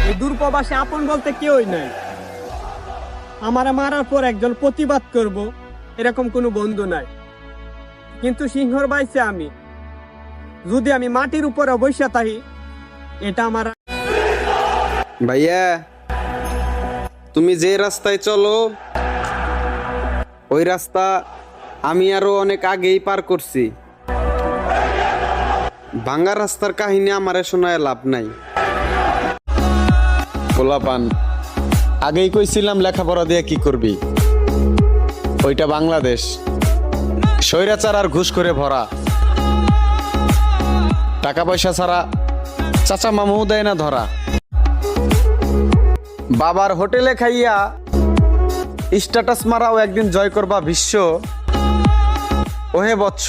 এই দূরপ্রবাসে আপন বলতে কেউই নাই। আমারে মারার পর একজন প্রতিবাদ করব এরকম কোনো বন্ধু নাই। কিন্তু সিংহর বাইছে আমি, যদি আমি মাটির উপরে বসে থাকি, এটা আমার। ভাইয়া, তুমি যে রাস্তায় চলো ওই রাস্তা আমি আরো অনেক আগেই পার করছি। ভাঙ্গা রাস্তার কাহিনী আমারে শোনায় লাভ নাই। পোলাপান, আগেই কইছিলাম লেখাপড়া দিয়ে কি করবি। ওইটা বাংলাদেশ, স্বৈরাচার আর ঘুষ করে ভরা। টাকা পয়সা ছাড়া চাচা মামু দেয় না ধরা। বাবার হোটেলে খাইয়া স্ট্যাটাস মারাও একদিন জয় করবা বিশ্ব। ওহে বৎস,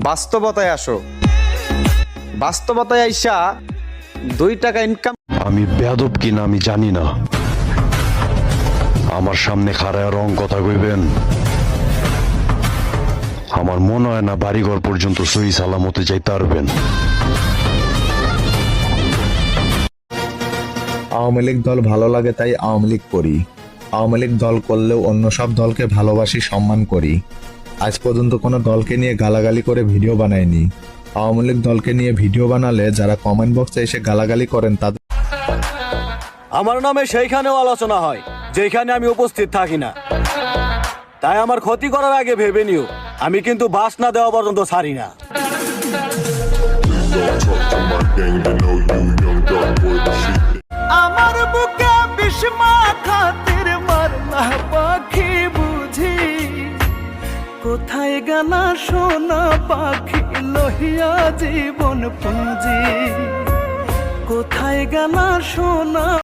বাস্তবতায় আসো। বাস্তবতায় আইসা 2 টাকা ইনকাম। আমি বেয়াদব কিনা আমি জানি না, আমার সামনে খাড়ায় রং কথা কইবেন। আমার মনে হয় না বাড়িঘর পর্যন্ত সহি সালামতে যাইতে পারবেন। আওয়ামী লীগ দল ভালো লাগে তাই আওয়ামী লীগ করি। আওয়ামী লীগ দল করলেও অন্য সব দলকে ভালোবাসি, সম্মান করি। আজ পর্যন্ত কোনো দলকে নিয়ে গালাগালি করে ভিডিও বানাইনি। আওয়ামী লীগ দলকে নিয়ে ভিডিও বানালে যারা কমেন্ট বক্সে এসে গালাগালি করেন তাদের। আমার নামে সেইখানেও আলোচনা হয় যেখানে আমি উপস্থিত থাকি না। তাই আমার ক্ষতি করার আগে ভেবে নিও, আমি কিন্তু বাস না দেওয়া পর্যন্ত ছাড়ি না। আমার বুকে বিস্মা খাতির মারলা পাখি বুঝি, কোথায় গানা সোনা পাখি লহিয়া জীবন পুঁজি, কোথায় গানা সোনা।